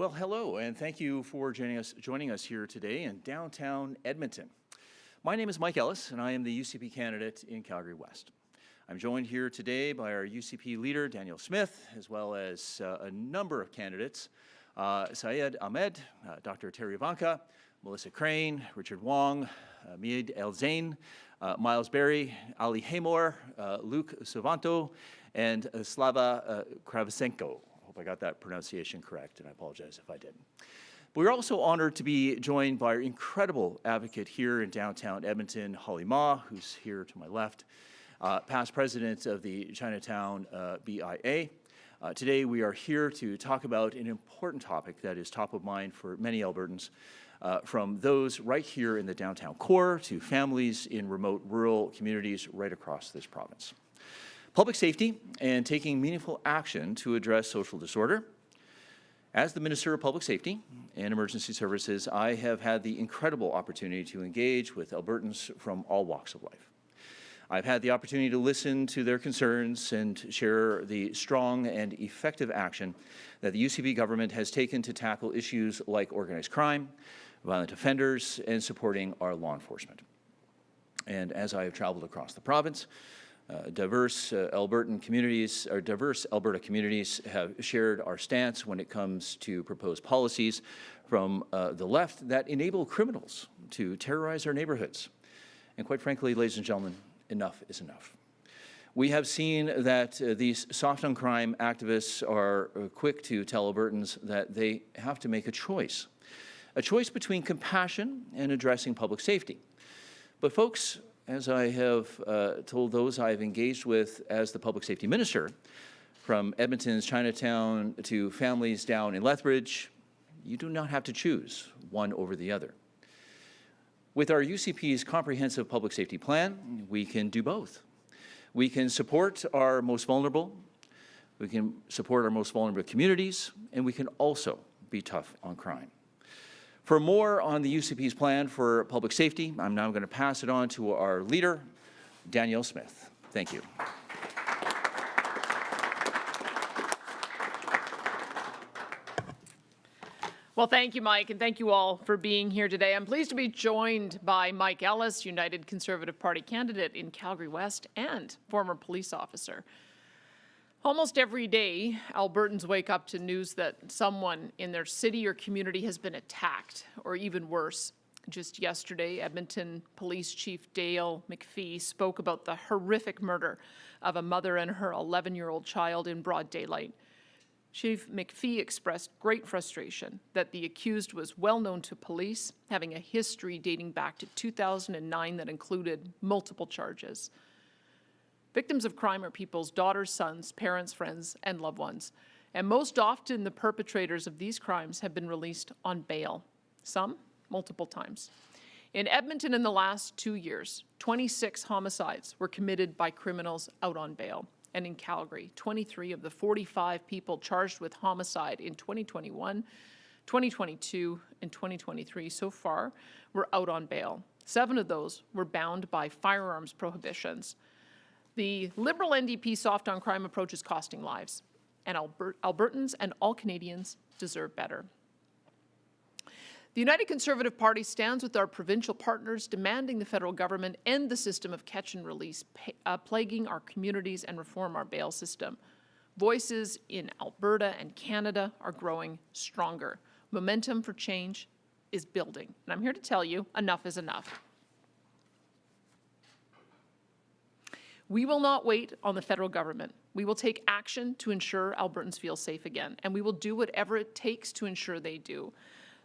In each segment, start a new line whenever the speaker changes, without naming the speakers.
Well, hello, and thank you for joining us here today in downtown Edmonton. My name is Mike Ellis, and I am the UCP candidate in Calgary West. I'm joined here today by our UCP leader, Danielle Smith, as well as a number of candidates, Syed Ahmed, Dr. Terry Ivanka, Melissa Crane, Richard Wong, Miad El Zain, Miles Berry, Ali Haymor, Luke Savanto, and Slava Kravisenko. I got that pronunciation correct, and I apologize if I didn't. We're also honored to be joined by our incredible advocate here in downtown Edmonton, Holly Ma, who's here to my left, past president of the Chinatown BIA. Today we are here to talk about an important topic that is top of mind for many Albertans, from those right here in the downtown core to families in remote rural communities right across this province. Public safety and taking meaningful action to address social disorder. As the Minister of Public Safety and Emergency Services, I have had the incredible opportunity to engage with Albertans from all walks of life. I've had the opportunity to listen to their concerns and share the strong and effective action that the UCP government has taken to tackle issues like organized crime, violent offenders, and supporting our law enforcement. And as I have traveled across the province, diverse Alberta communities have shared our stance when it comes to proposed policies from the left that enable criminals to terrorize our neighborhoods. And quite frankly, ladies and gentlemen, enough is enough. We have seen that these soft on crime activists are quick to tell Albertans that they have to make a choice between compassion and addressing public safety. But folks, as I have told those I've engaged with as the public safety minister, from Edmonton's Chinatown to families down in Lethbridge, you do not have to choose one over the other. With our UCP's comprehensive public safety plan, we can do both. We can support our most vulnerable, we can support our most vulnerable communities, and we can also be tough on crime. For more on the UCP's plan for public safety, I'm now going to pass it on to our leader, Danielle Smith. Thank you.
Well, thank you, Mike, and thank you all for being here today. I'm pleased to be joined by Mike Ellis, United Conservative Party candidate in Calgary West and former police officer. Almost every day, Albertans wake up to news that someone in their city or community has been attacked, or even worse. Just yesterday, Edmonton Police Chief Dale McPhee spoke about the horrific murder of a mother and her 11-year-old child in broad daylight. Chief McPhee expressed great frustration that the accused was well known to police, having a history dating back to 2009 that included multiple charges. Victims of crime are people's daughters, sons, parents, friends, and loved ones. And most often, the perpetrators of these crimes have been released on bail, some multiple times. In Edmonton in the last 2 years, 26 homicides were committed by criminals out on bail. And in Calgary, 23 of the 45 people charged with homicide in 2021, 2022, and 2023 so far were out on bail. 7 of those were bound by firearms prohibitions. The Liberal NDP soft on crime approach is costing lives, and Albertans and all Canadians deserve better. The United Conservative Party stands with our provincial partners demanding the federal government end the system of catch and release plaguing our communities and reform our bail system. Voices in Alberta and Canada are growing stronger. Momentum for change is building, and I'm here to tell you, enough is enough. We will not wait on the federal government. We will take action to ensure Albertans feel safe again, and we will do whatever it takes to ensure they do.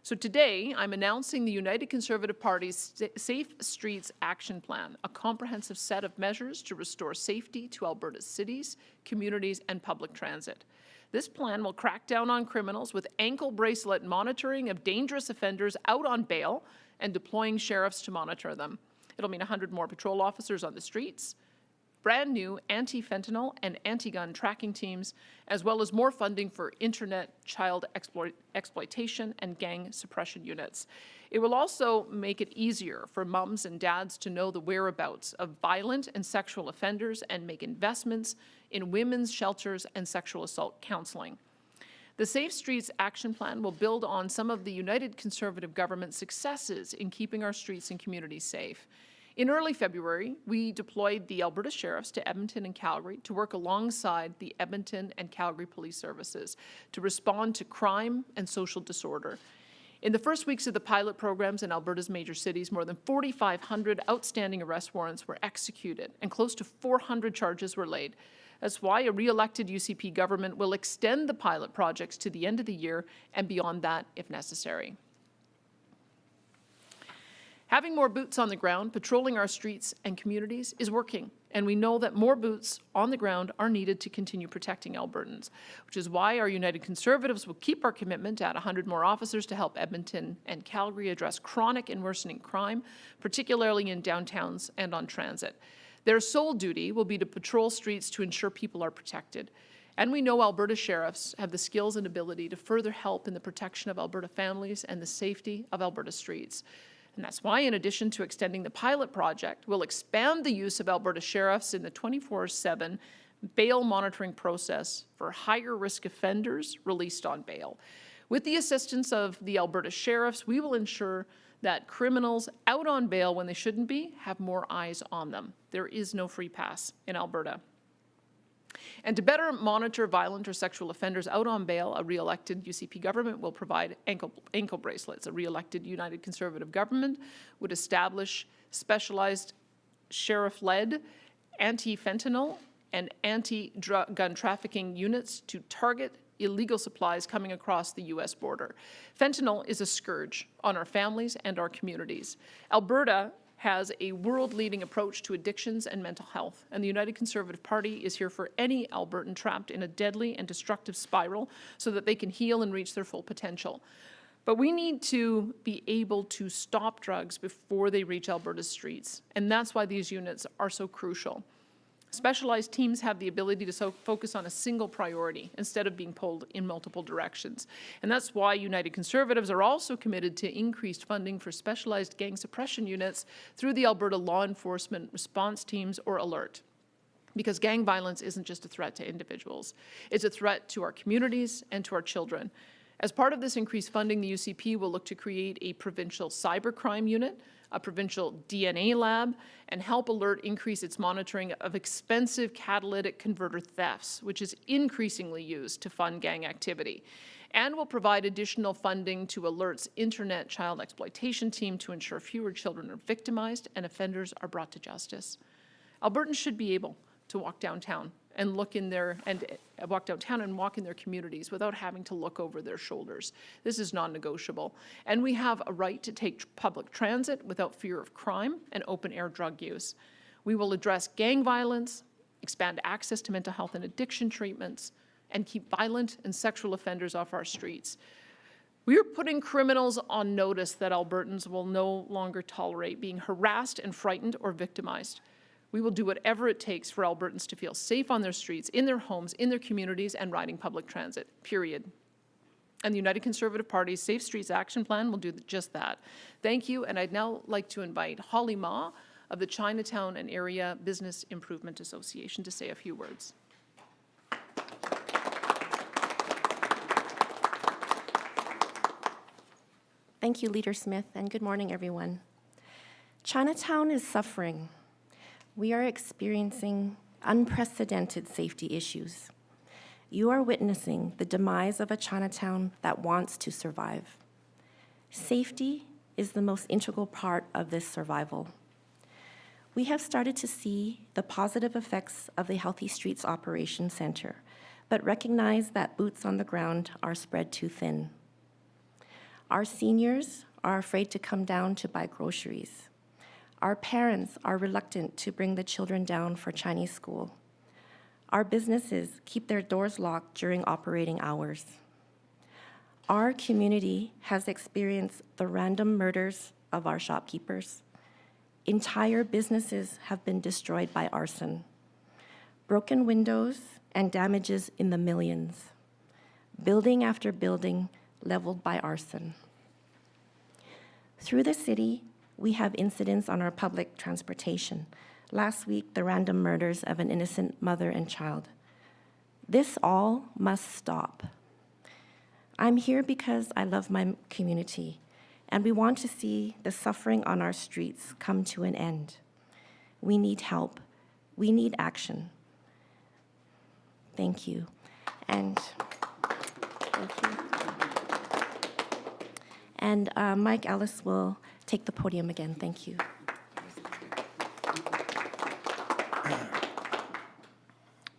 So today, I'm announcing the United Conservative Party's Safe Streets Action Plan, a comprehensive set of measures to restore safety to Alberta's cities, communities, and public transit. This plan will crack down on criminals with ankle bracelet monitoring of dangerous offenders out on bail and deploying sheriffs to monitor them. It'll mean 100 more patrol officers on the streets, brand new anti-fentanyl and anti-gun tracking teams, as well as more funding for internet child exploitation and gang suppression units. It will also make it easier for mums and dads to know the whereabouts of violent and sexual offenders and make investments in women's shelters and sexual assault counseling. The Safe Streets Action Plan will build on some of the United Conservative government's successes in keeping our streets and communities safe. In early February, we deployed the Alberta Sheriffs to Edmonton and Calgary to work alongside the Edmonton and Calgary Police Services to respond to crime and social disorder. In the first weeks of the pilot programs in Alberta's major cities, more than 4,500 outstanding arrest warrants were executed and close to 400 charges were laid. That's why a re-elected UCP government will extend the pilot projects to the end of the year and beyond that if necessary. Having more boots on the ground patrolling our streets and communities is working, and we know that more boots on the ground are needed to continue protecting Albertans, which is why our United Conservatives will keep our commitment to add 100 more officers to help Edmonton and Calgary address chronic and worsening crime, particularly in downtowns and on transit. Their sole duty will be to patrol streets to ensure people are protected. And we know Alberta sheriffs have the skills and ability to further help in the protection of Alberta families and the safety of Alberta streets. And that's why, in addition to extending the pilot project, we'll expand the use of Alberta sheriffs in the 24/7 bail monitoring process for higher risk offenders released on bail. With the assistance of the Alberta sheriffs, we will ensure that criminals out on bail when they shouldn't be have more eyes on them. There is no free pass in Alberta. And to better monitor violent or sexual offenders out on bail, a re-elected UCP government will provide ankle bracelets. A re-elected United Conservative government would establish specialized sheriff-led anti-fentanyl and anti-gun trafficking units to target illegal supplies coming across the U.S. border. Fentanyl is a scourge on our families and our communities. Alberta has a world-leading approach to addictions and mental health, and the United Conservative Party is here for any Albertan trapped in a deadly and destructive spiral so that they can heal and reach their full potential. But we need to be able to stop drugs before they reach Alberta's streets, and that's why these units are so crucial. Specialized teams have the ability to focus on a single priority instead of being pulled in multiple directions. And that's why United Conservatives are also committed to increased funding for specialized gang suppression units through the Alberta Law Enforcement Response Teams, or ALERT. Because gang violence isn't just a threat to individuals, it's a threat to our communities and to our children. As part of this increased funding, the UCP will look to create a provincial cybercrime unit, a provincial DNA lab, and help ALERT increase its monitoring of expensive catalytic converter thefts, which is increasingly used to fund gang activity. And will provide additional funding to ALERT's Internet Child Exploitation Team to ensure fewer children are victimized and offenders are brought to justice. Albertans should be able to walk downtown and walk in their communities without having to look over their shoulders. This is non-negotiable. And we have a right to take public transit without fear of crime and open-air drug use. We will address gang violence, expand access to mental health and addiction treatments, and keep violent and sexual offenders off our streets. We are putting criminals on notice that Albertans will no longer tolerate being harassed and frightened or victimized. We will do whatever it takes for Albertans to feel safe on their streets, in their homes, in their communities, and riding public transit, period. And the United Conservative Party's Safe Streets Action Plan will do just that. Thank you, and I'd now like to invite Holly Ma of the Chinatown and Area Business Improvement Association to say a few words.
Thank you, Leader Smith, and good morning, everyone. Chinatown is suffering. We are experiencing unprecedented safety issues. You are witnessing the demise of a Chinatown that wants to survive. Safety is the most integral part of this survival. We have started to see the positive effects of the Healthy Streets Operations Center, but recognize that boots on the ground are spread too thin. Our seniors are afraid to come down to buy groceries. Our parents are reluctant to bring the children down for Chinese school. Our businesses keep their doors locked during operating hours. Our community has experienced the random murders of our shopkeepers. Entire businesses have been destroyed by arson. Broken windows and damages in the millions. Building after building leveled by arson. Through the city, we have incidents on our public transportation. Last week, the random murders of an innocent mother and child. This all must stop. I'm here because I love my community, and we want to see the suffering on our streets come to an end. We need help. We need action. Thank you. And thank you. And Mike Ellis will take the podium again. Thank you.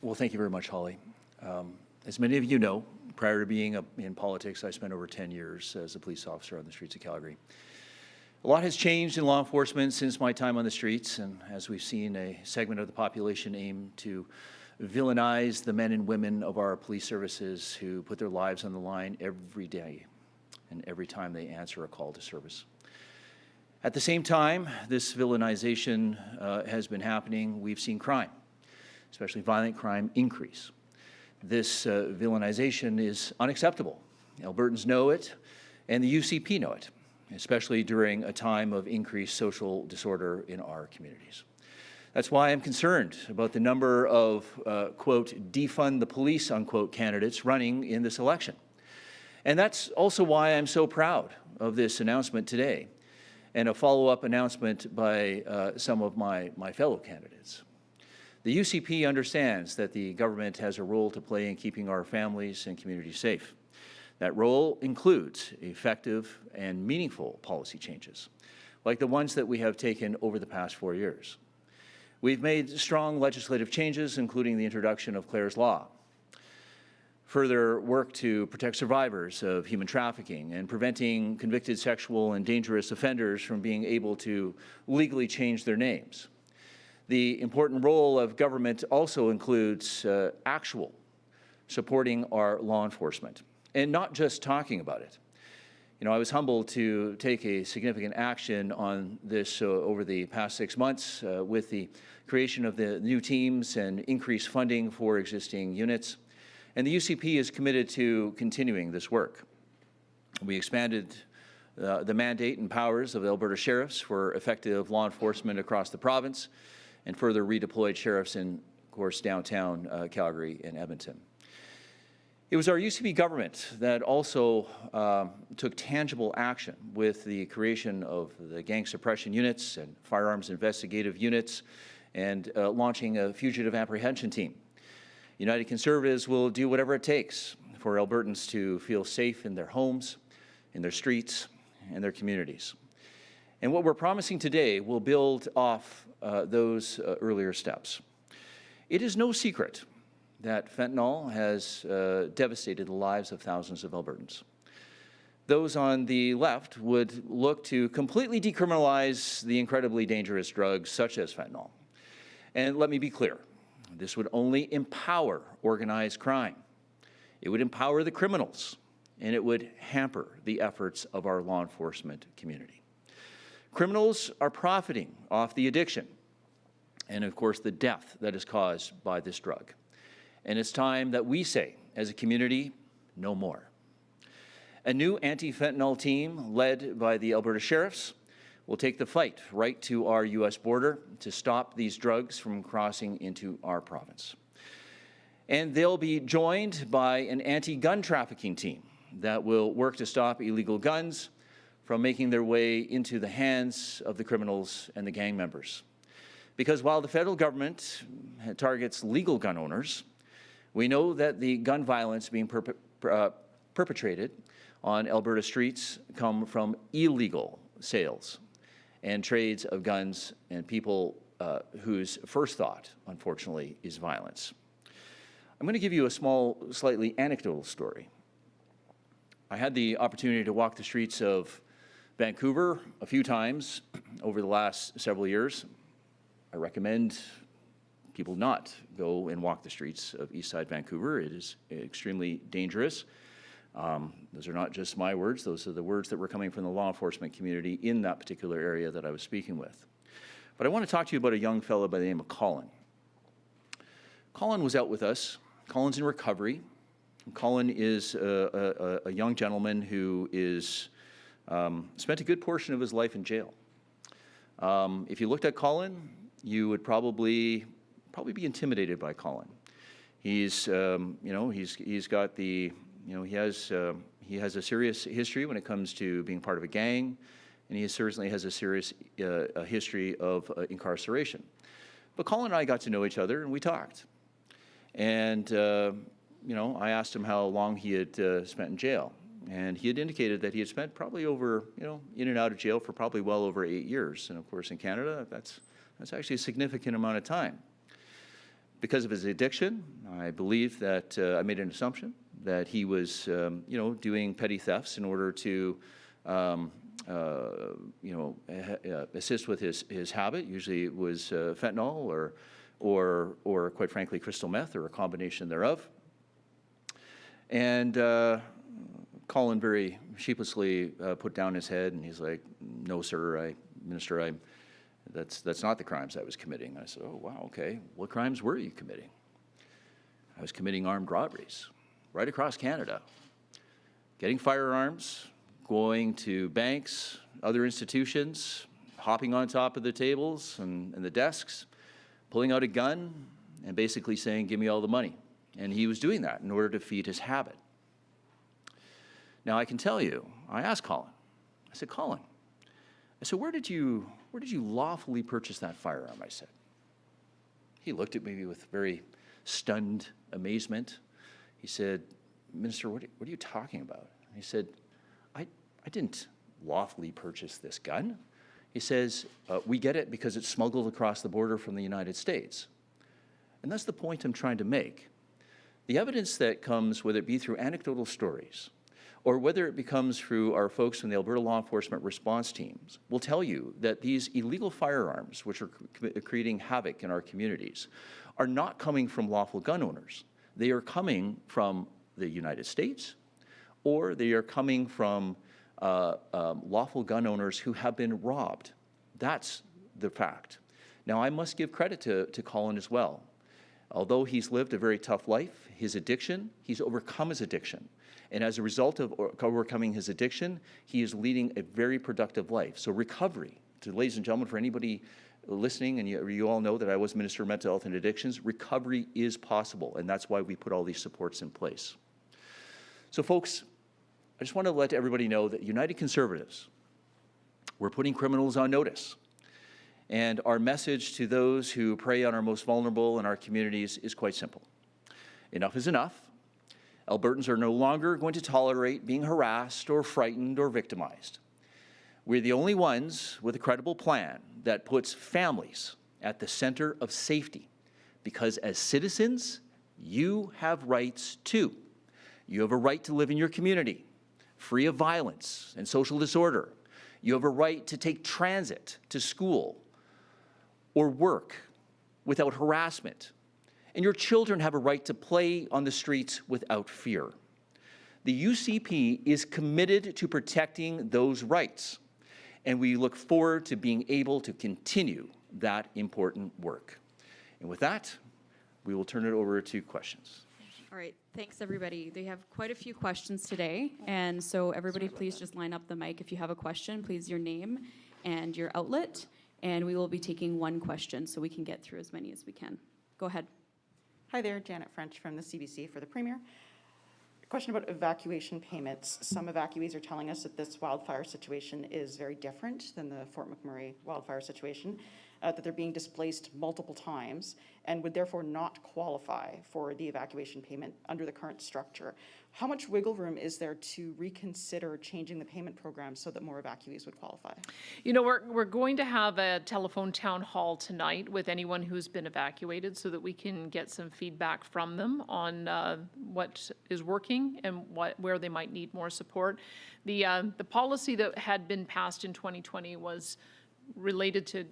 Well, thank you very much, Holly. As many of you know, prior to being in politics, I spent over 10 years as a police officer on the streets of Calgary. A lot has changed in law enforcement since my time on the streets, and as we've seen, a segment of the population aim to villainize the men and women of our police services who put their lives on the line every day and every time they answer a call to service. At the same time, this villainization has been happening. We've seen crime, especially violent crime, increase. This villainization is unacceptable. Albertans know it, and the UCP know it, especially during a time of increased social disorder in our communities. That's why I'm concerned about the number of, quote, defund the police, unquote, candidates running in this election. And that's also why I'm so proud of this announcement today and a follow-up announcement by some of my fellow candidates. The UCP understands that the government has a role to play in keeping our families and communities safe. That role includes effective and meaningful policy changes, like the ones that we have taken over the past 4 years. We've made strong legislative changes, including the introduction of Clare's Law, further work to protect survivors of human trafficking and preventing convicted sexual and dangerous offenders from being able to legally change their names. The important role of government also includes actual supporting our law enforcement and not just talking about it. You know, I was humbled to take a significant action on this over the past 6 months with the creation of the new teams and increased funding for existing units. And the UCP is committed to continuing this work. We expanded the mandate and powers of the Alberta sheriffs for effective law enforcement across the province and further redeployed sheriffs in, of course, downtown Calgary and Edmonton. It was our UCP government that also took tangible action with the creation of the gang suppression units and firearms investigative units and launching a fugitive apprehension team. United Conservatives will do whatever it takes for Albertans to feel safe in their homes, in their streets, and their communities. And what we're promising today will build off those earlier steps. It is no secret that fentanyl has devastated the lives of thousands of Albertans. Those on the left would look to completely decriminalize the incredibly dangerous drugs such as fentanyl. And let me be clear, this would only empower organized crime. It would empower the criminals, and it would hamper the efforts of our law enforcement community. Criminals are profiting off the addiction and, of course, the death that is caused by this drug. And it's time that we say, as a community, no more. A new anti-fentanyl team led by the Alberta sheriffs will take the fight right to our U.S. border to stop these drugs from crossing into our province. And they'll be joined by an anti-gun trafficking team that will work to stop illegal guns from making their way into the hands of the criminals and the gang members. Because while the federal government targets legal gun owners, we know that the gun violence being perpetrated on Alberta streets come from illegal sales and trades of guns and people whose first thought, unfortunately, is violence. I'm going to give you a small, slightly anecdotal story. I had the opportunity to walk the streets of Vancouver a few times over the last several years. I recommend people not go and walk the streets of Eastside Vancouver. It is extremely dangerous. Those are not just my words. Those are the words that were coming from the law enforcement community in that particular area that I was speaking with. But I want to talk to you about a young fellow by the name of Colin. Colin was out with us. Colin's in recovery. Colin is a young gentleman who is spent a good portion of his life in jail. If you looked at Colin, you would probably be intimidated by Colin. He's, he's got the, he He has a serious history when it comes to being part of a gang, and he certainly has a serious history of incarceration. But Colin and I got to know each other, and we talked. And, you know, I asked him how long he had spent in jail. And he had indicated that he had spent probably over, you know, in and out of jail for probably well over 8 years. And of course, in Canada, that's actually a significant amount of time. Because of his addiction, I believe that I made an assumption that he was, you know, doing petty thefts in order to, you know, assist with his habit. Usually it was fentanyl or quite frankly, crystal meth or a combination thereof. And Colin very sheepishly put down his head, and he's like, "No, sir, Minister, that's not the crimes I was committing." And I said, "Oh, wow, okay. What crimes were you committing?" "I was committing armed robberies right across Canada, getting firearms, going to banks, other institutions, hopping on top of the tables and the desks, pulling out a gun, and basically saying, 'Give me all the money.'" And he was doing that in order to feed his habit. Now, I can tell you, I asked Colin, I said, "Colin," I said, where did you lawfully purchase that firearm?" I said. He looked at me with very stunned amazement. He said, "Minister, what are you talking about?" He said, I didn't lawfully purchase this gun." He says, "We get it because it's smuggled across the border from the United States." And that's the point I'm trying to make. The evidence that comes, whether it be through anecdotal stories, or whether it becomes through our folks from the Alberta law enforcement response teams, will tell you that these illegal firearms, which are creating havoc in our communities, are not coming from lawful gun owners. They are coming from the United States, or they are coming from lawful gun owners who have been robbed. That's the fact. Now, I must give credit to Colin as well. Although he's lived a very tough life, his addiction, he's overcome his addiction. And as a result of overcoming his addiction, he is leading a very productive life. So recovery, ladies and gentlemen, for anybody listening, and you all know that I was Minister of Mental Health and Addictions, recovery is possible, and that's why we put all these supports in place. So folks, I just want to let everybody know that United Conservatives, we're putting criminals on notice. And our message to those who prey on our most vulnerable in our communities is quite simple. Enough is enough. Albertans are no longer going to tolerate being harassed or frightened or victimized. We're the only ones with a credible plan that puts families at the center of safety, because as citizens, you have rights too. You have a right to live in your community, free of violence and social disorder. You have a right to take transit to school or work without harassment. And your children have a right to play on the streets without fear. The UCP is committed to protecting those rights, and we look forward to being able to continue that important work. And with that, we will turn it over to questions.
All right, thanks everybody. They have quite a few questions today, and so everybody please just line up the mic if you have a question, please your name and your outlet, and we will be taking one question so we can get through as many as we can. Go ahead.
Hi there, Janet French from the CBC for the Premier. A question about evacuation payments. Some evacuees are telling us that this wildfire situation is very different than the Fort McMurray wildfire situation, that they're being displaced multiple times and would therefore not qualify for the evacuation payment under the current structure. How much wiggle room is there to reconsider changing the payment program so that more evacuees would qualify?
You know, we're going to have a telephone town hall tonight with anyone who's been evacuated so that we can get some feedback from them on what is working and where they might need more support. The policy that had been passed in 2020 was related to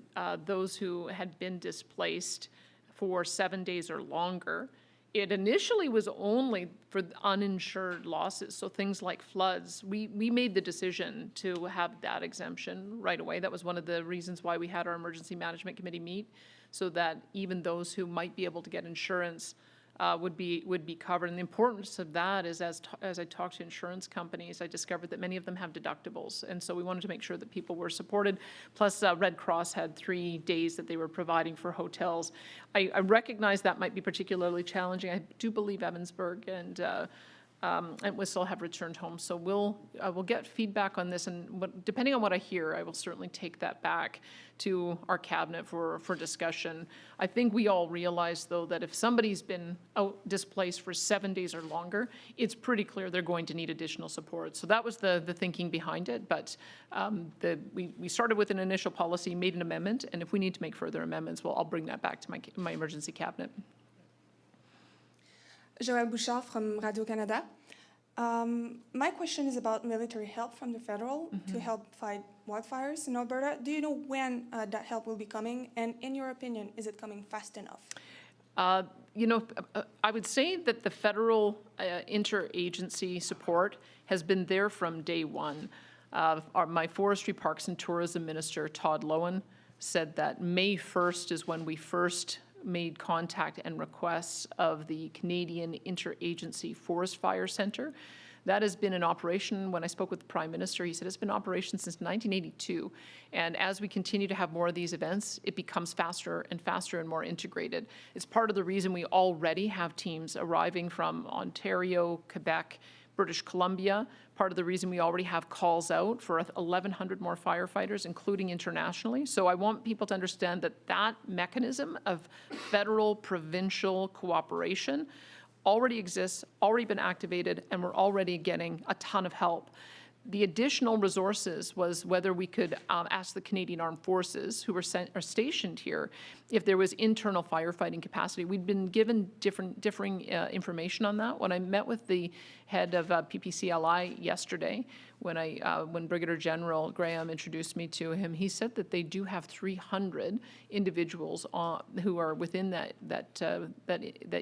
those who had been displaced for 7 days or longer. It initially was only for uninsured losses, so things like floods. We made the decision to have that exemption right away. That was one of the reasons why we had our Emergency Management Committee meet, so that even those who might be able to get insurance would be covered. And the importance of that is, as I talked to insurance companies, I discovered that many of them have deductibles, and so we wanted to make sure that people were supported. Plus, Red Cross had 3 days that they were providing for hotels. I recognize that might be particularly challenging. I do believe Evansburg and and we still have returned home. So we'll get feedback on this, and depending on what I hear, I will certainly take that back to our cabinet for discussion. I think we all realize, though, that if somebody's been out displaced for 7 days or longer, it's pretty clear they're going to need additional support. So that was the thinking behind it. But we started with an initial policy, made an amendment, and if we need to make further amendments, I'll bring that back to my emergency cabinet.
Joëlle Bouchard from Radio-Canada. My question is about military help from the federal to help fight wildfires in Alberta. Do you know when that help will be coming? And in your opinion, is it coming fast enough?
I would say that the federal interagency support has been there from day one. My Forestry, Parks and Tourism Minister, Todd Lowen, said that May 1st is when we first made contact and requests of the Canadian Interagency Forest Fire Centre. That has been in operation. When I spoke with the Prime Minister, he said it's been in operation since 1982. And as we continue to have more of these events, it becomes faster and faster and more integrated. It's part of the reason we already have teams arriving from Ontario, Quebec, British Columbia. Part of the reason we already have calls out for 1,100 more firefighters, including internationally. So I want people to understand that that mechanism of federal, provincial cooperation already exists, already been activated, and we're already getting a ton of help. The additional resources was whether we could ask the Canadian Armed Forces, who are stationed here, if there was internal firefighting capacity. We'd been given differing information on that. When I met with the head of PPCLI yesterday, when Brigadier General Graham introduced me to him, he said that they do have 300 individuals who are within that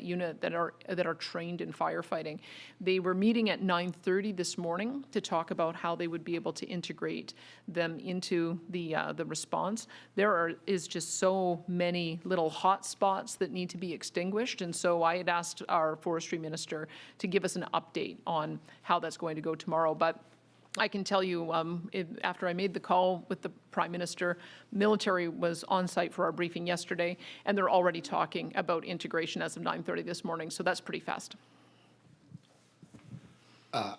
unit that are trained in firefighting. They were meeting at 9:30 this morning to talk about how they would be able to integrate them into the response. There is just so many little hot spots that need to be extinguished, and so I had asked our forestry minister to give us an update on how that's going to go tomorrow. But I can tell you, after I made the call with the Prime Minister, military was on site for our briefing yesterday, and they're already talking about integration as of 9:30 this morning, so that's pretty fast.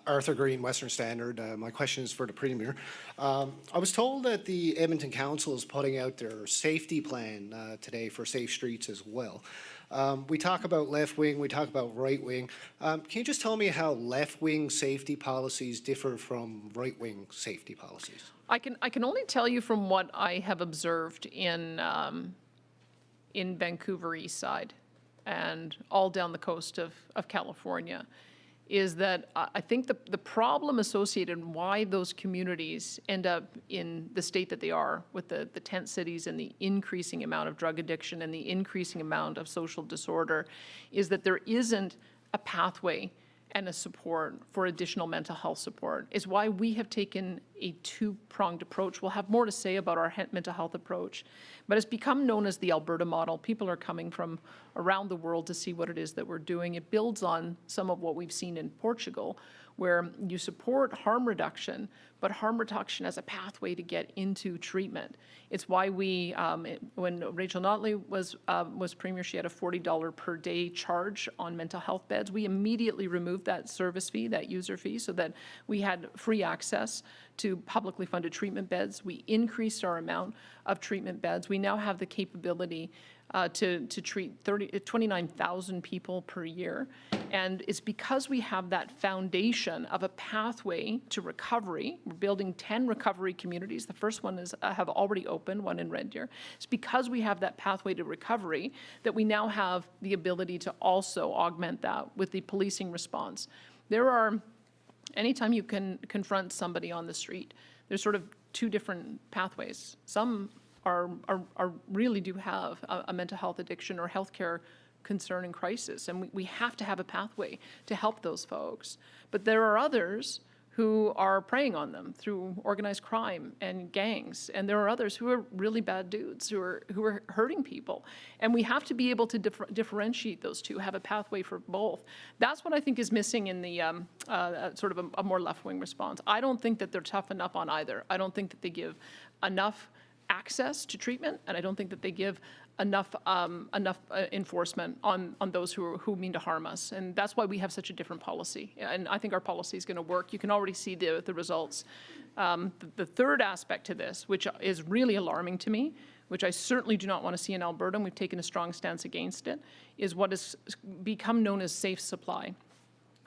Arthur Green, Western Standard. My question is for the Premier. I was told that the Edmonton Council is putting out their safety plan today for safe streets as well. We talk about left wing, we talk about right wing. Can you just tell me how left wing safety policies differ from right wing safety policies?
I can only tell you from what I have observed in Vancouver East Side and all down the coast of California, is that I think the problem associated why those communities end up in the state that they are with the tent cities and the increasing amount of drug addiction and the increasing amount of social disorder is that there isn't a pathway and a support for additional mental health support. Is why we have taken a two-pronged approach. We'll have more to say about our mental health approach, but it's become known as the Alberta model. People are coming from around the world to see what it is that we're doing. It builds on some of what we've seen in Portugal, where you support harm reduction, but harm reduction as a pathway to get into treatment. It's why we, when Rachel Notley was Premier, she had a $40 per day charge on mental health beds. We immediately removed that service fee, that user fee, so that we had free access to publicly funded treatment beds. We increased our amount of treatment beds. We now have the capability to treat 29,000 people per year. And it's because we have that foundation of a pathway to recovery. We're building 10 recovery communities. The first one have already opened, one in Red Deer. It's because we have that pathway to recovery that we now have the ability to also augment that with the policing response. Anytime you can confront somebody on the street, there's sort of two different pathways. Some are really do have a mental health addiction or healthcare concern and crisis, and we have to have a pathway to help those folks. But there are others who are preying on them through organized crime and gangs, and there are others who are really bad dudes who are hurting people, and we have to be able to differentiate those two, have a pathway for both. That's what I think is missing in the sort of a more left-wing response. I don't think that they're tough enough on either. I don't think that they give enough access to treatment, and I don't think that they give enough enforcement on those who mean to harm us. And that's why we have such a different policy. And I think our policy is going to work. You can already see the results. The third aspect to this, which is really alarming to me, which I certainly do not want to see in Alberta, and we've taken a strong stance against it, is what has become known as safe supply.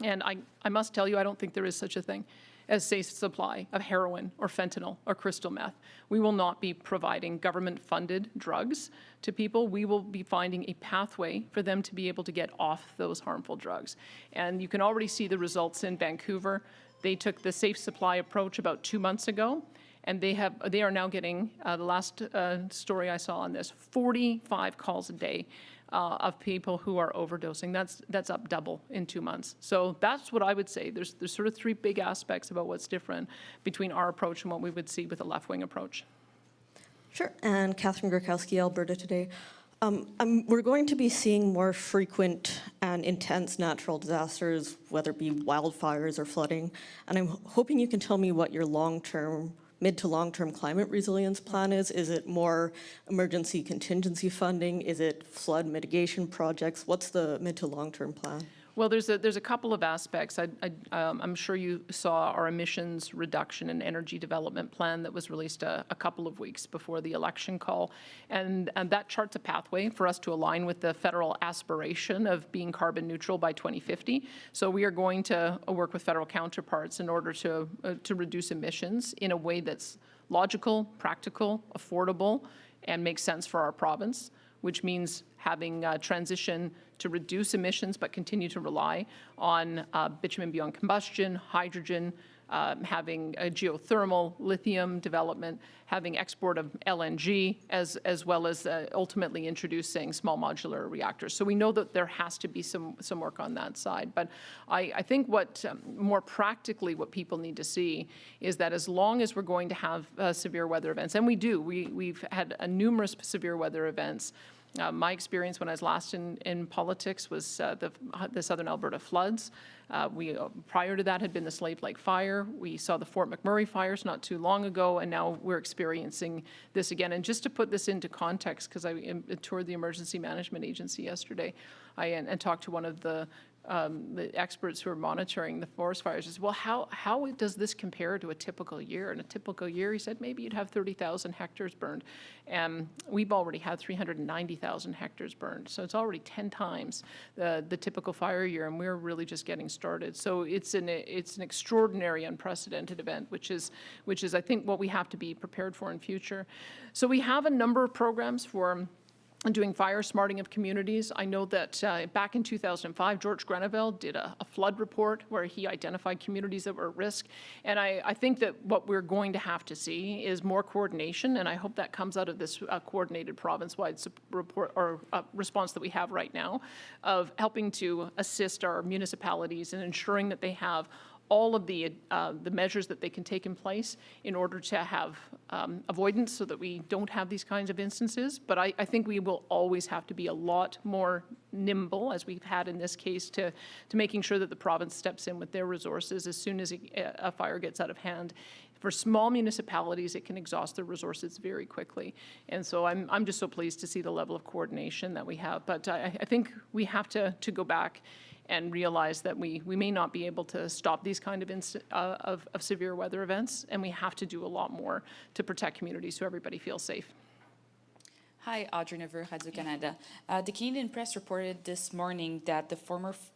And I must tell you, I don't think there is such a thing as safe supply of heroin or fentanyl or crystal meth. We will not be providing government-funded drugs to people. We will be finding a pathway for them to be able to get off those harmful drugs. And you can already see the results in Vancouver. They took the safe supply approach about 2 months ago, and they are now getting, the last story I saw on this, 45 calls a day of people who are overdosing. That's up double in 2 months. So that's what I would say. There's sort of three big aspects about what's different between our approach and what we would see with a left-wing approach.
Sure, and Catherine Gurkowski, Alberta Today. We're going to be seeing more frequent and intense natural disasters, whether it be wildfires or flooding, and I'm hoping you can tell me what your mid to long-term climate resilience plan is. Is it more emergency contingency funding? Is it flood mitigation projects? What's the mid to long-term plan?
Well, there's a couple of aspects. I'm sure you saw our emissions reduction and energy development plan that was released a couple of weeks before the election call. And that charts a pathway for us to align with the federal aspiration of being carbon neutral by 2050. So we are going to work with federal counterparts in order to reduce emissions in a way that's logical, practical, affordable, and makes sense for our province, which means having transition to reduce emissions but continue to rely on bitumen beyond combustion, hydrogen, having a geothermal, lithium development, having export of LNG, as well as ultimately introducing small modular reactors. So we know that there has to be some work on that side. But I think what more practically what people need to see is that as long as we're going to have severe weather events, and we do, we've had numerous severe weather events. My experience when I was last in politics was the Southern Alberta floods. Prior to that had been the Slave Lake fire. We saw the Fort McMurray fires not too long ago, and now we're experiencing this again. And just to put this into context, because I toured the Emergency Management Agency yesterday, and talked to one of the experts who are monitoring the forest fires, is, well, how does this compare to a typical year? In a typical year, he said, maybe you'd have 30,000 hectares burned. And we've already had 390,000 hectares burned. So it's already 10 times the typical fire year, and we're really just getting started. So it's an extraordinary, unprecedented event, which is I think what we have to be prepared for in future. So we have a number of programs for doing fire smarting of communities. I know that back in 2005, George Greneville did a flood report where he identified communities that were at risk. And I think that what we're going to have to see is more coordination, and I hope that comes out of this coordinated province-wide report or response that we have right now, of helping to assist our municipalities and ensuring that they have all of the measures that they can take in place in order to have avoidance so that we don't have these kinds of instances. But I think we will always have to be a lot more nimble, as we've had in this case, to making sure that the province steps in with their resources as soon as a fire gets out of hand. For small municipalities, it can exhaust their resources very quickly. And so I'm just so pleased to see the level of coordination that we have. But I think we have to go back and realize that we may not be able to stop these kind of severe weather events, and we have to do a lot more to protect communities so everybody feels safe.
Hi, Audrey Neveu, Radio-Canada. The Canadian Press reported this morning that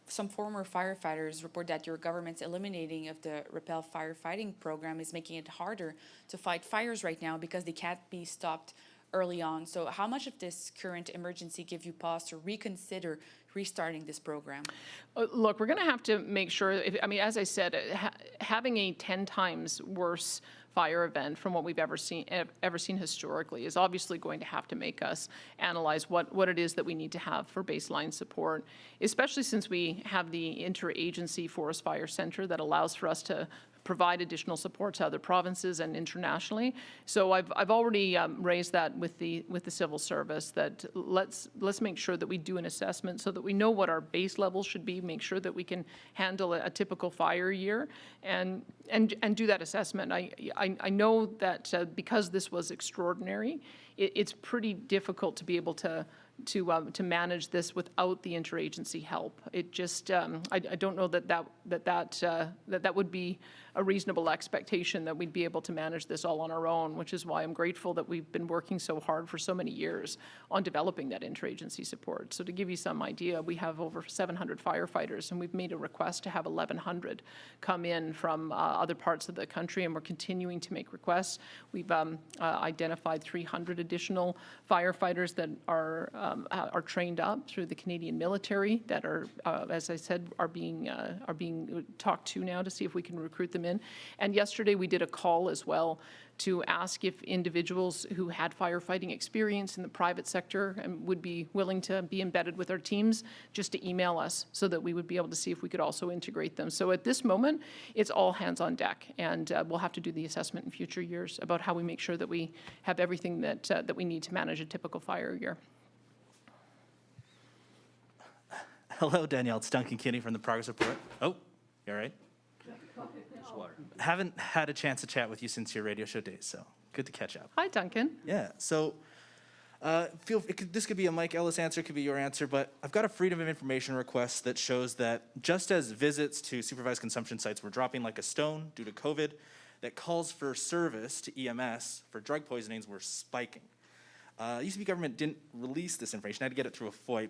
some former firefighters report that your government's eliminating of the Rappel firefighting program is making it harder to fight fires right now because they can't be stopped early on. So how much of this current emergency give you pause to reconsider restarting this program?
Look, we're going to have to make sure, as I said, having a 10 times worse fire event from what we've ever seen historically is obviously going to have to make us analyze what it is that we need to have for baseline support, especially since we have the Interagency Forest Fire Center that allows for us to provide additional support to other provinces and internationally. So I've already raised that with the civil service, that let's make sure that we do an assessment so that we know what our base levels should be, make sure that we can handle a typical fire year, and do that assessment. I I know that because this was extraordinary, it's pretty difficult to be able to manage this without the interagency help. It just, I don't know that would be a reasonable expectation that we'd be able to manage this all on our own, which is why I'm grateful that we've been working so hard for so many years on developing that interagency support. So to give you some idea, we have over 700 firefighters, and we've made a request to have 1,100 come in from other parts of the country, and we're continuing to make requests. We've identified 300 additional firefighters that are trained up through the Canadian military that are, as I said, are being talked to now to see if we can recruit them in. And yesterday we did a call as well to ask if individuals who had firefighting experience in the private sector and would be willing to be embedded with our teams, just to email us so that we would be able to see if we could also integrate them. So at this moment, it's all hands on deck, and we'll have to do the assessment in future years about how we make sure that we have everything that we need to manage a typical fire year.
Hello, Danielle. It's Duncan Kinney from the Progress Report. Oh, you all right? Haven't had a chance to chat with you since your radio show days, so good to catch up.
Hi, Duncan.
Yeah, so this could be a Mike Ellis answer, it could be your answer, but I've got a Freedom of Information request that shows that just as visits to supervised consumption sites were dropping like a stone due to COVID, that calls for service to EMS for drug poisonings were spiking. UCP government didn't release this information. I had to get it through a FOIP.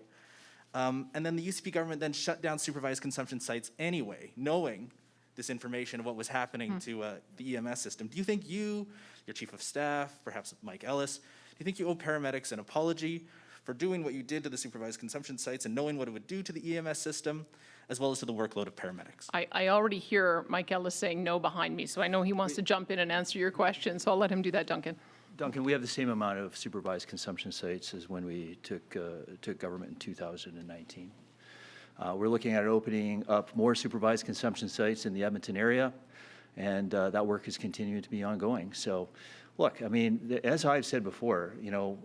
And then the UCP government then shut down supervised consumption sites anyway, knowing this information of what was happening to the EMS system. Do you think your chief of staff, perhaps Mike Ellis, do you think you owe paramedics an apology for doing what you did to the supervised consumption sites and knowing what it would do to the EMS system, as well as to the workload of paramedics?
I already hear Mike Ellis saying no behind me, so I know he wants to jump in and answer your question, so I'll let him do that, Duncan.
Duncan, we have the same amount of supervised consumption sites as when we took government in 2019. We're looking at opening up more supervised consumption sites in the Edmonton area, and that work is continuing to be ongoing. So, look, I mean, as I've said before, you know,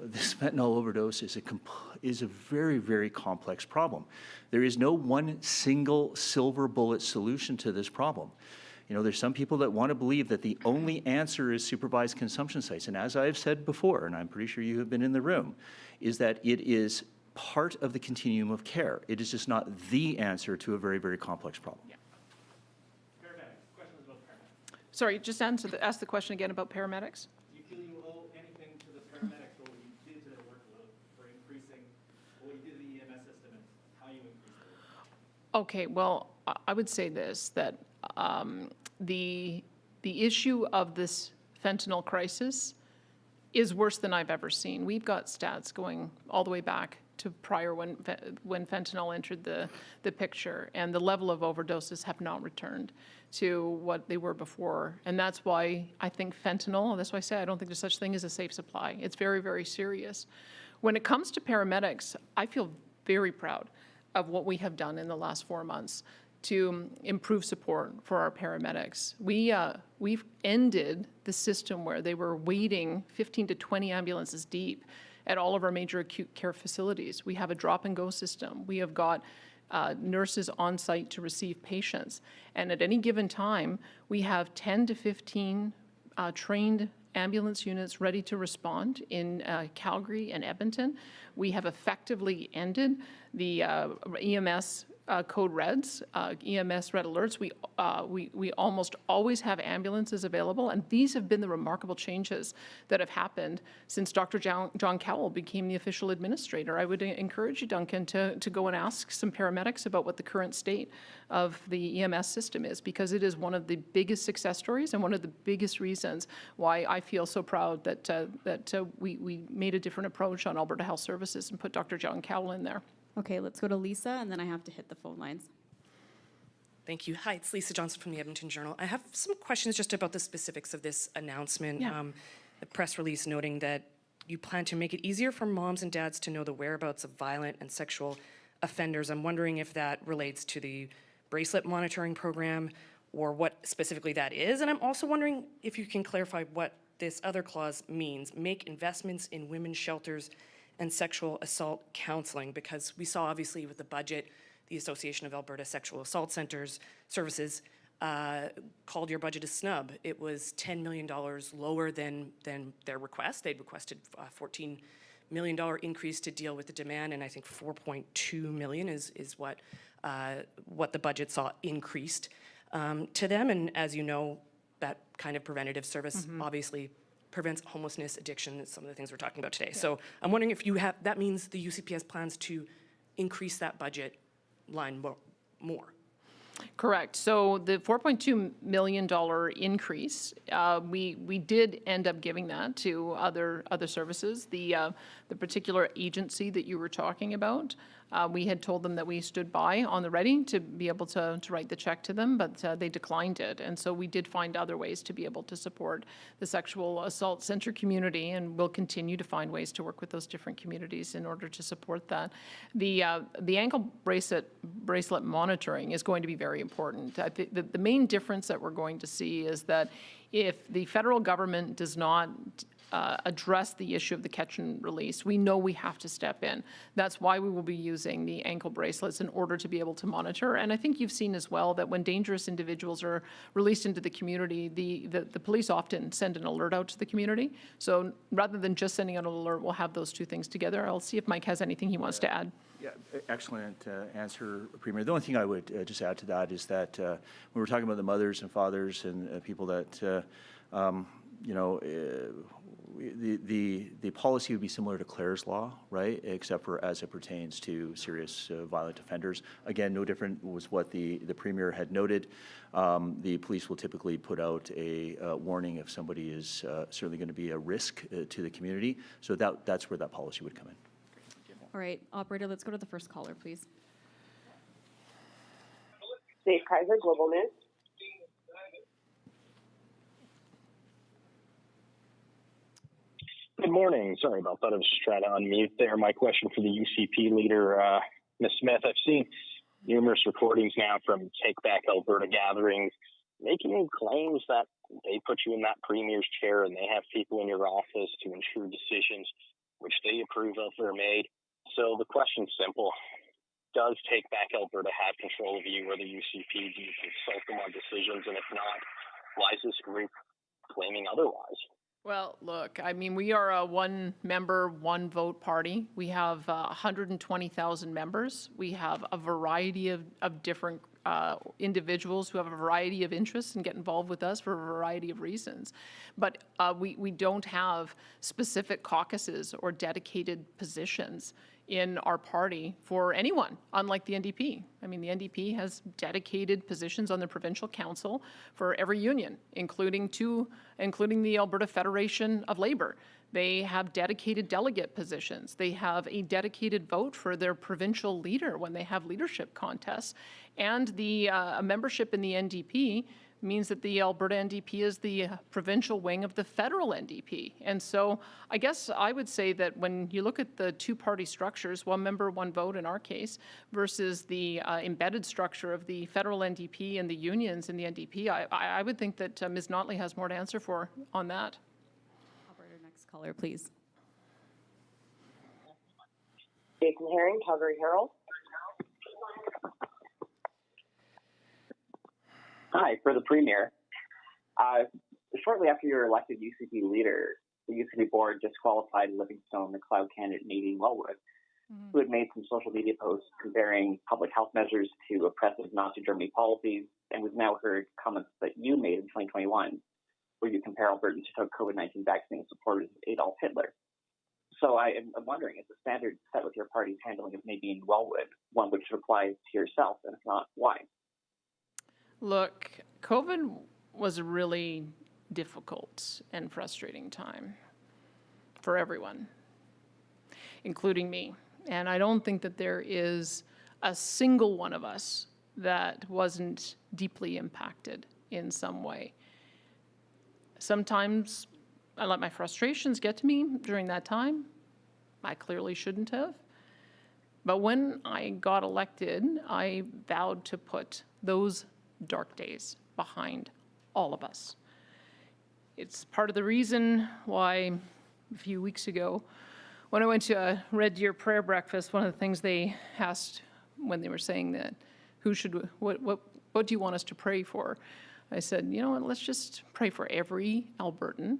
this fentanyl overdose is a very, very complex problem. There is no one single silver bullet solution to this problem. You know, there's some people that want to believe that the only answer is supervised consumption sites. And as I've said before, and I'm pretty sure you have been in the room, is that it is part of the continuum of care. It is just not the answer to a very, very complex problem.
Yeah. Questions about paramedics? Sorry, just ask the question again about paramedics.
Do you feel you owe anything to the paramedics for what you did to their workload, for increasing what you did to the EMS system and how you increased it?
Okay, well, I would say this, that the issue of this fentanyl crisis is worse than I've ever seen. We've got stats going all the way back to prior when fentanyl entered the picture, and the level of overdoses have not returned to what they were before. And that's why I think fentanyl, that's why I say I don't think there's such thing as a safe supply. It's very, very serious. When it comes to paramedics, I feel very proud of what we have done in the last 4 months to improve support for our paramedics. We've ended the system where they were waiting 15 to 20 ambulances deep at all of our major acute care facilities. We have a drop-and-go system. We have got nurses on site to receive patients. And at any given time, we have 10 to 15 trained ambulance units ready to respond in Calgary and Edmonton. We have effectively ended the EMS code reds, EMS red alerts. We almost always have ambulances available, and these have been the remarkable changes that have happened since Dr. John Cowell became the official administrator. I would encourage you, Duncan, to go and ask some paramedics about what the current state of the EMS system is, because it is one of the biggest success stories and one of the biggest reasons why I feel so proud that we made a different approach on Alberta Health Services and put Dr. John Cowell in there.
Okay, let's go to Lisa, and then I have to hit the phone lines.
Thank you. Hi, it's Lisa Johnson from the Edmonton Journal. I have some questions just about the specifics of this announcement.
Yeah.
The press release noting that you plan to make it easier for moms and dads to know the whereabouts of violent and sexual offenders. I'm wondering if that relates to the bracelet monitoring program or what specifically that is. And I'm also wondering if you can clarify what this other clause means, make investments in women's shelters and sexual assault counseling, because we saw obviously with the budget, the Association of Alberta Sexual Assault Centers Services called your budget a snub. It was $10 million lower than their request. They'd requested a $14 million increase to deal with the demand, and I think $4.2 million is what the budget saw increased to them. And as you know, that kind of preventative service obviously prevents homelessness, addiction, some of the things we're talking about today. Yeah. So I'm wondering if that means the UCP has plans to increase that budget line more.
Correct. So the $4.2 million increase, we did end up giving that to other services. The particular agency that you were talking about, we had told them that we stood by on the ready to be able to write the check to them, but they declined it. And so we did find other ways to be able to support the sexual assault center community, and we'll continue to find ways to work with those different communities in order to support that. The ankle bracelet monitoring is going to be very important. I think the main difference that we're going to see is that if the federal government does not address the issue of the catch and release, we know we have to step in. That's why we will be using the ankle bracelets in order to be able to monitor. And I think you've seen as well that when dangerous individuals are released into the community, the police often send an alert out to the community. So rather than just sending out an alert, we'll have those two things together. I'll see if Mike has anything he wants to add.
Yeah, excellent answer, Premier. The only thing I would just add to that is that when we're talking about the mothers and fathers and people that, the policy would be similar to Clare's law, right? Except for as it pertains to serious violent offenders. Again, no different was what the Premier had noted. The police will typically put out a warning if somebody is certainly going to be a risk to the community. So that's where that policy would come in.
All right, operator, let's go to the first caller, please.
Dave Kaiser, Global News.
Good morning. Sorry about that. I was just trying to unmute there. My question for the UCP leader, Ms. Smith. I've seen numerous reportings now from Take Back Alberta gatherings making claims that they put you in that premier's chair and they have people in your office to ensure decisions which they approve of are made. So the question's simple. Does Take Back Alberta have control of you or the UCP? Do you consult them on decisions? And if not, why is this group claiming otherwise?
Well, look, I mean, we are a one-member, one-vote party. We have 120,000 members. We have a variety of different individuals who have a variety of interests and get involved with us for a variety of reasons. But we don't have specific caucuses or dedicated positions in our party for anyone, unlike the NDP. I mean, the NDP has dedicated positions on the provincial council for every union, including the Alberta Federation of Labour. They have dedicated delegate positions. They have a dedicated vote for their provincial leader when they have leadership contests. And the membership in the NDP means that the Alberta NDP is the provincial wing of the federal NDP. And so I guess I would say that when you look at the two-party structures, one member, one vote in our case, versus the embedded structure of the federal NDP and the unions in the NDP, I would think that Ms. Notley has more to answer for on that.
Operator, next caller, please.
Jason Herring, Calgary Herald. Hi, for the Premier. Shortly after you were elected UCP leader, the UCP board disqualified Livingstone, the cloud candidate Nadine Wellwood, who had made some social media posts comparing public health measures to oppressive Nazi Germany policies, and we've now heard comments that you made in 2021, where you compare Albertans who took COVID-19 vaccine supporters of Adolf Hitler. So I'm wondering, is the standard set with your party's handling of Nadine Wellwood one which should apply to yourself, and if not, why?
Look, COVID was a really difficult and frustrating time for everyone, including me. And I don't think that there is a single one of us that wasn't deeply impacted in some way. Sometimes I let my frustrations get to me during that time. I clearly shouldn't have. But when I got elected, I vowed to put those dark days behind all of us. It's part of the reason why a few weeks ago, when I went to a Red Deer prayer breakfast, one of the things they asked when they were saying that, what what do you want us to pray for? I said, you know what, let's just pray for every Albertan,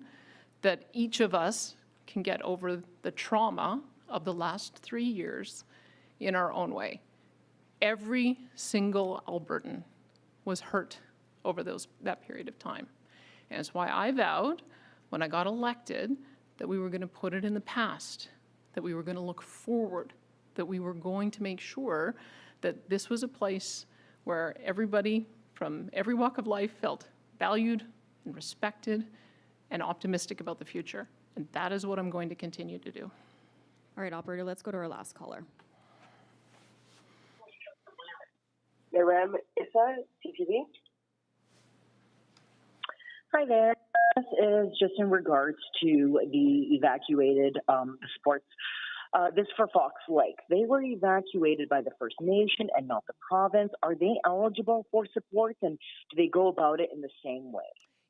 that each of us can get over the trauma of the last 3 years in our own way. Every single Albertan was hurt over that period of time. And it's why I vowed when I got elected that we were going to put it in the past, that we were going to look forward, that we were going to make sure that this was a place where everybody from every walk of life felt valued and respected and optimistic about the future. And that is what I'm going to continue to do.
All right, operator, let's go to our last caller.
Narem Issa, CTV. Hi there. This is just in regards to the evacuated sports. This for Fox Lake. They were evacuated by the First Nation and not the province. Are they eligible for supports, and do they go about it in the same way?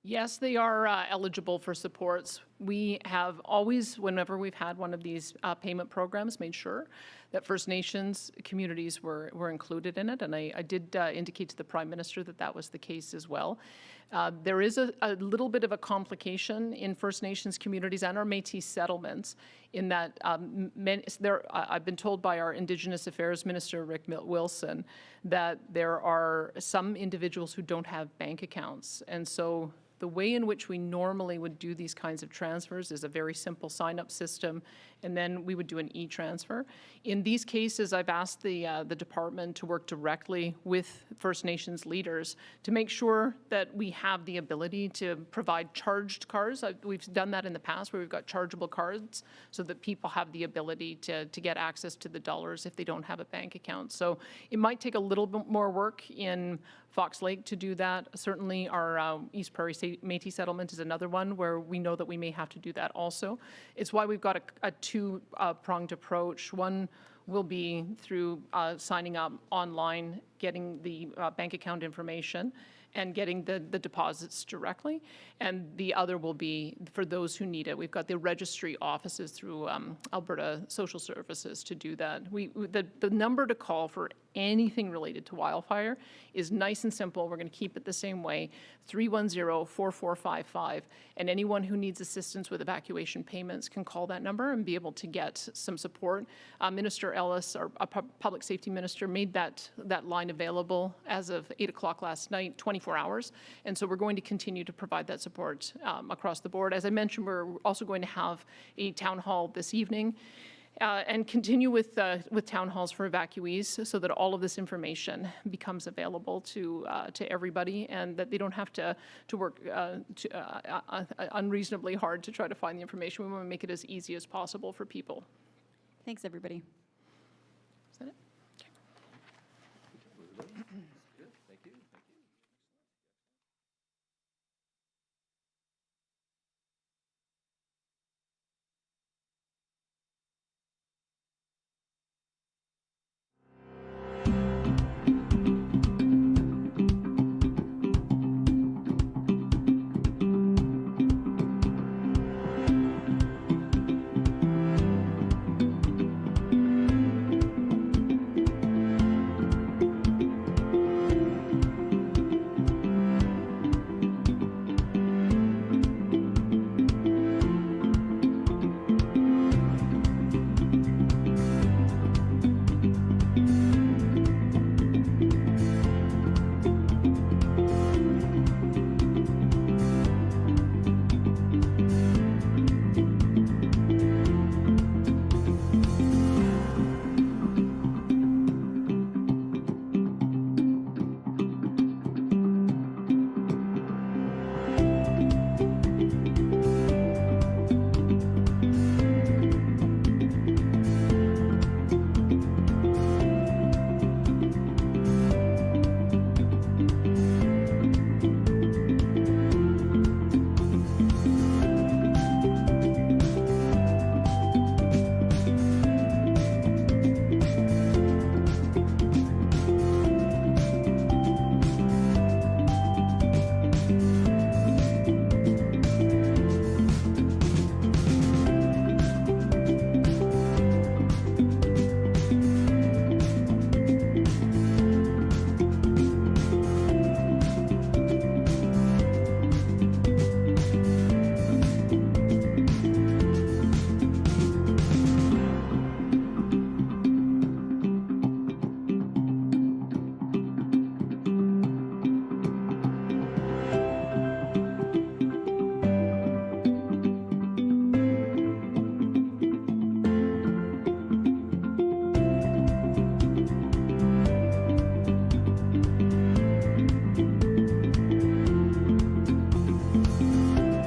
Yes, they are eligible for supports. We have always, whenever we've had one of these payment programs, made sure that First Nations communities were included in it, and I did indicate to the Prime Minister that that was the case as well. There is a little bit of a complication in First Nations communities and our Métis settlements in that I've been told by our Indigenous Affairs Minister, Rick Wilson, that there are some individuals who don't have bank accounts. And so the way in which we normally would do these kinds of transfers is a very simple sign-up system, and then we would do an e-transfer. In these cases, I've asked the department to work directly with First Nations leaders to make sure that we have the ability to provide charged cards. We've done that in the past where we've got chargeable cards so that people have the ability to get access to the dollars if they don't have a bank account. So it might take a little bit more work in Fox Lake to do that. Certainly our East Prairie Métis settlement is another one where we know that we may have to do that also. It's why we've got a two-pronged approach. One will be through signing up online, getting the bank account information, and getting the deposits directly. And the other will be for those who need it. We've got the registry offices through Alberta Social Services to do that. The number to call for anything related to wildfire is nice and simple. We're going to keep it the same way, 310-4455. And anyone who needs assistance with evacuation payments can call that number and be able to get some support. Minister Ellis, our public safety minister, made that line available as of 8 o'clock last night, 24 hours. And so we're going to continue to provide that support across the board. As I mentioned, we're also going to have a town hall this evening. And continue with town halls for evacuees so that all of this information becomes available to everybody and that they don't have to work unreasonably hard to try to find the information. We want to make it as easy as possible for people.
Thanks, everybody.
Is that it? Okay.